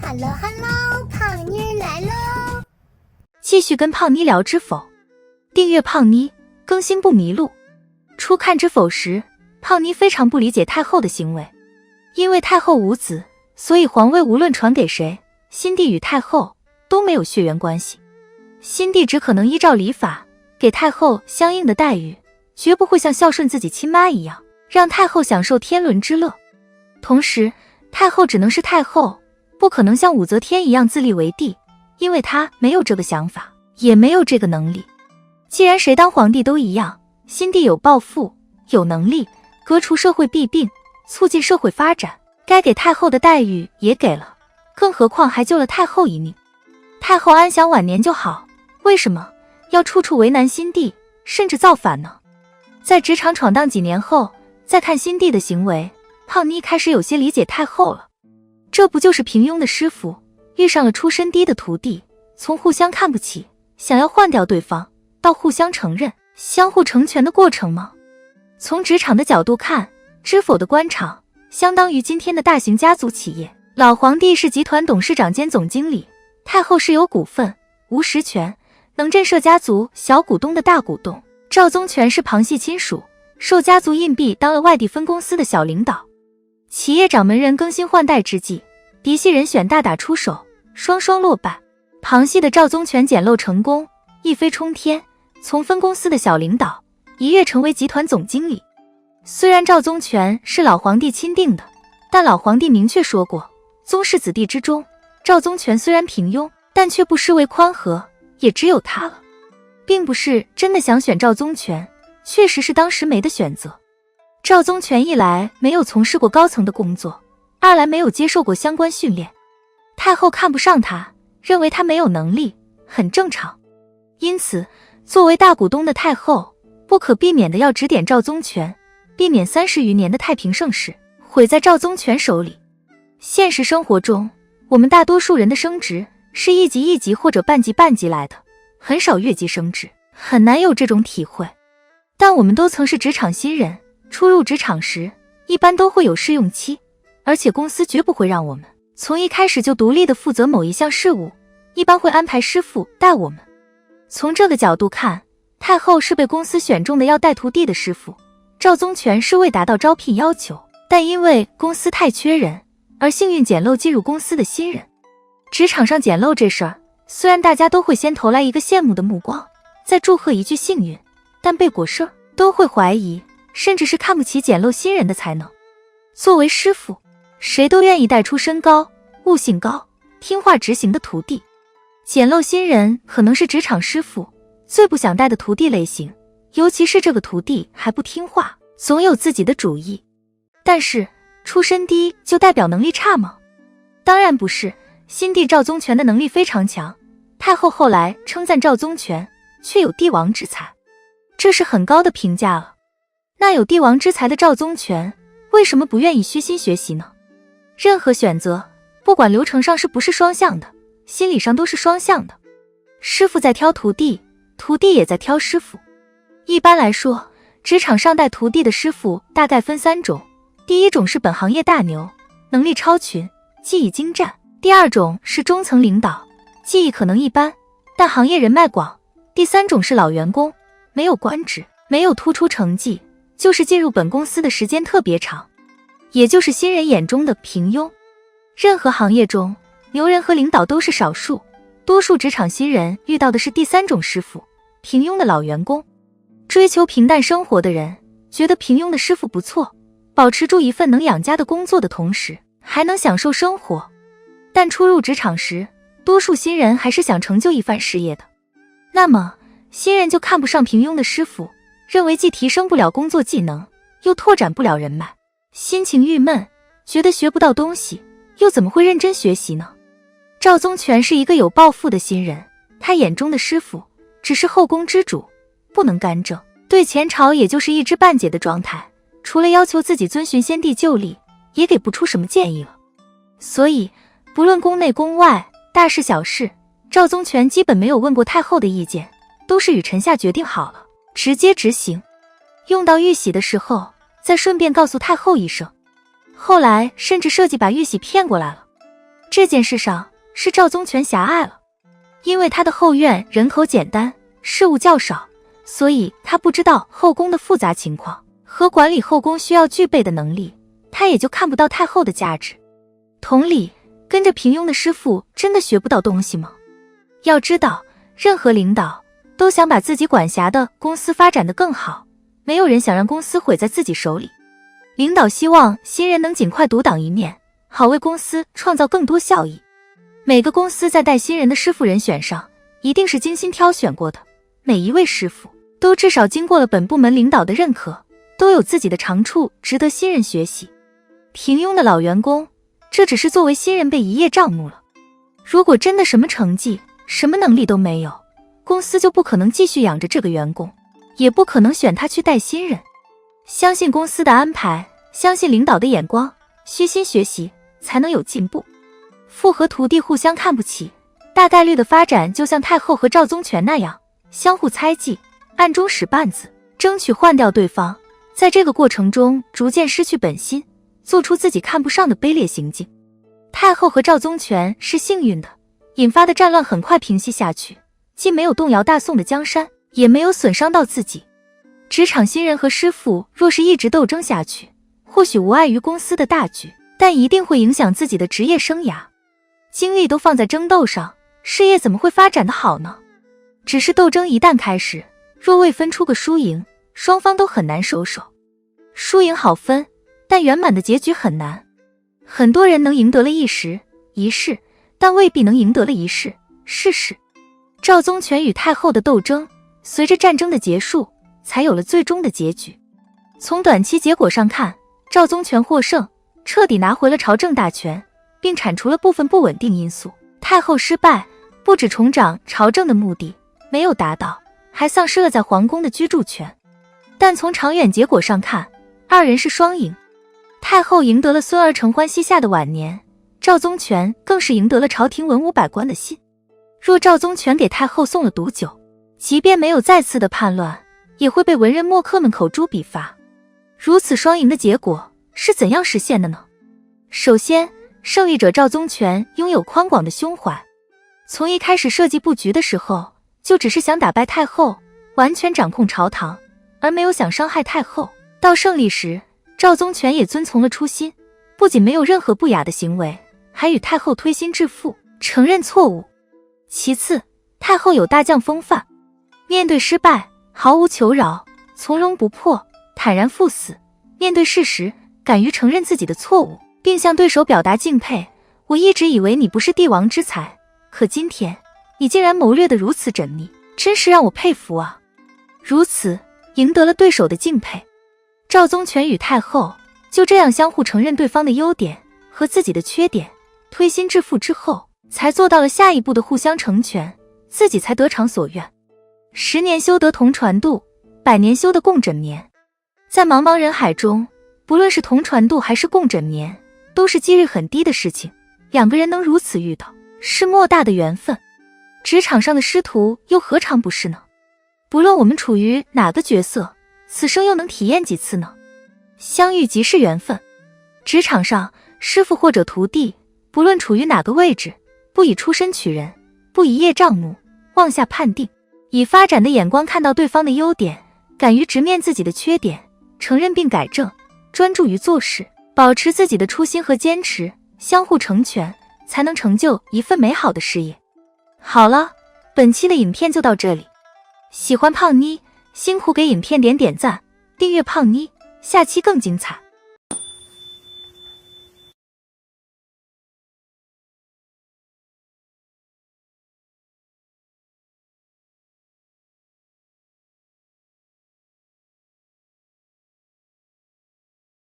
Hello Hello， 胖妮儿来喽！继续跟胖妮聊知否，订阅胖妮，更新不迷路。初看知否时，胖妮非常不理解太后的行为，因为太后无子，所以皇位无论传给谁，新帝与太后都没有血缘关系。新帝只可能依照礼法给太后相应的待遇，绝不会像孝顺自己亲妈一样，让太后享受天伦之乐。同时，太后只能是太后，不可能像武则天一样自立为帝，因为她没有这个想法，也没有这个能力。既然谁当皇帝都一样，新帝有抱负，有能力革除社会弊病，促进社会发展，该给太后的待遇也给了，更何况还救了太后一命。太后安享晚年就好，为什么要处处为难新帝，甚至造反呢？在职场闯荡几年后，再看新帝的行为，胖妮开始有些理解太后了。这不就是平庸的师傅遇上了出身低的徒弟，从互相看不起，想要换掉对方，到互相承认，相互成全的过程吗？从职场的角度看，知否的官场相当于今天的大型家族企业，老皇帝是集团董事长兼总经理，太后是有股份无实权，能震慑家族小股东的大股东，赵宗全是旁系亲属，受家族硬币当了外地分公司的小领导。企业掌门人更新换代之际，嫡系人选大打出手，双双落败。旁系的赵宗全捡漏成功，一飞冲天，从分公司的小领导一跃成为集团总经理。虽然赵宗全是老皇帝钦定的，但老皇帝明确说过，宗室子弟之中，赵宗全虽然平庸，但却不失为宽和，也只有他了。并不是真的想选赵宗全，确实是当时没的选择。赵宗全一来没有从事过高层的工作，二来没有接受过相关训练。太后看不上他，认为他没有能力，很正常。因此，作为大股东的太后，不可避免的要指点赵宗全，避免30余年的太平盛世毁在赵宗全手里。现实生活中，我们大多数人的升职是一级一级或者半级半级来的，很少越级升职，很难有这种体会。但我们都曾是职场新人，初入职场时一般都会有试用期，而且公司绝不会让我们从一开始就独立的负责某一项事务，一般会安排师傅带我们。从这个角度看，太后是被公司选中的要带徒弟的师傅，赵宗全是未达到招聘要求，但因为公司太缺人而幸运捡漏进入公司的新人。职场上捡漏这事儿，虽然大家都会先投来一个羡慕的目光，再祝贺一句幸运，但背果事儿都会怀疑，甚至是看不起捡漏新人的才能。作为师傅，谁都愿意带出身高、悟性高、听话执行的徒弟。捡漏新人可能是职场师傅最不想带的徒弟类型，尤其是这个徒弟还不听话，总有自己的主意。但是出身低就代表能力差吗？当然不是，新帝赵宗全的能力非常强，太后后来称赞赵宗全却有帝王之才，这是很高的评价了。那有帝王之才的赵宗全为什么不愿意虚心学习呢？任何选择，不管流程上是不是双向的，心理上都是双向的。师傅在挑徒弟，徒弟也在挑师傅。一般来说，职场上带徒弟的师傅大概分3种，第一种是本行业大牛，能力超群，技艺精湛；第二种是中层领导，技艺可能一般，但行业人脉广；第三种是老员工，没有官职，没有突出成绩，就是进入本公司的时间特别长，也就是新人眼中的平庸。任何行业中，牛人和领导都是少数，多数职场新人遇到的是第三种师傅，平庸的老员工。追求平淡生活的人觉得平庸的师傅不错，保持住一份能养家的工作的同时，还能享受生活。但初入职场时，多数新人还是想成就一番事业的。那么，新人就看不上平庸的师傅，认为既提升不了工作技能，又拓展不了人脉，心情郁闷，觉得学不到东西，又怎么会认真学习呢？赵宗全是一个有抱负的新人，他眼中的师傅只是后宫之主，不能干政，对前朝也就是一知半解的状态，除了要求自己遵循先帝旧例，也给不出什么建议了。所以不论宫内宫外，大事小事，赵宗全基本没有问过太后的意见，都是与臣下决定好了，直接执行。用到玉玺的时候，再顺便告诉太后一声。后来甚至设计把玉玺骗过来了，这件事上是赵宗全狭隘了，因为他的后院人口简单，事务较少，所以他不知道后宫的复杂情况和管理后宫需要具备的能力，他也就看不到太后的价值。同理，跟着平庸的师傅真的学不到东西吗？要知道，任何领导都想把自己管辖的公司发展得更好，没有人想让公司毁在自己手里。领导希望新人能尽快独当一面，好为公司创造更多效益。每个公司在带新人的师傅人选上，一定是精心挑选过的，每一位师傅都至少经过了本部门领导的认可，都有自己的长处值得新人学习。平庸的老员工，这只是作为新人辈一叶障目了。如果真的什么成绩、什么能力都没有，公司就不可能继续养着这个员工，也不可能选他去带新人。相信公司的安排，相信领导的眼光，虚心学习才能有进步。父和徒弟互相看不起，大概率的发展就像太后和赵宗全那样，相互猜忌，暗中使绊子，争取换掉对方，在这个过程中逐渐失去本心，做出自己看不上的卑劣行径。太后和赵宗全是幸运的，引发的战乱很快平息下去，既没有动摇大宋的江山，也没有损伤到自己。职场新人和师傅若是一直斗争下去，或许无碍于公司的大局，但一定会影响自己的职业生涯。精力都放在争斗上，事业怎么会发展得好呢？只是斗争一旦开始，若未分出个输赢，双方都很难收手。输赢好分，但圆满的结局很难。很多人能赢得了一时一世，但未必能赢得了一世世世。赵宗全与太后的斗争，随着战争的结束，才有了最终的结局。从短期结果上看，赵宗全获胜，彻底拿回了朝政大权，并铲除了部分不稳定因素。太后失败，不止重掌朝政的目的没有达到，还丧失了在皇宫的居住权。但从长远结果上看，二人是双赢。太后赢得了孙儿承欢膝下的晚年，赵宗全更是赢得了朝廷文武百官的心。若赵宗全给太后送了毒酒，即便没有再次的叛乱，也会被文人墨客们口诛笔伐。如此双赢的结果是怎样实现的呢？首先，胜利者赵宗全拥有宽广的胸怀，从一开始设计布局的时候，就只是想打败太后，完全掌控朝堂，而没有想伤害太后。到胜利时，赵宗全也遵从了初心，不仅没有任何不雅的行为，还与太后推心置腹，承认错误。其次，太后有大将风范，面对失败毫无求饶，从容不迫，坦然赴死。面对事实，敢于承认自己的错误，并向对手表达敬佩。我一直以为你不是帝王之才，可今天你竟然谋略得如此缜密，真是让我佩服啊！如此赢得了对手的敬佩。赵宗全与太后就这样相互承认对方的优点和自己的缺点，推心置腹之后，才做到了下一步的互相成全，自己才得偿所愿。10年修得同船渡，100年修得共枕眠。在茫茫人海中，不论是同船渡还是共枕眠，都是几率很低的事情。两个人能如此遇到，是莫大的缘分。职场上的师徒又何尝不是呢？不论我们处于哪个角色，此生又能体验几次呢？相遇即是缘分。职场上，师傅或者徒弟，不论处于哪个位置，不以出身取人，不以业障目，妄下判定，以发展的眼光看到对方的优点，敢于直面自己的缺点，承认并改正，专注于做事，保持自己的初心和坚持，相互成全，才能成就一份美好的事业。好了，本期的影片就到这里。喜欢胖妮，辛苦给影片点赞，订阅胖妮，下期更精彩。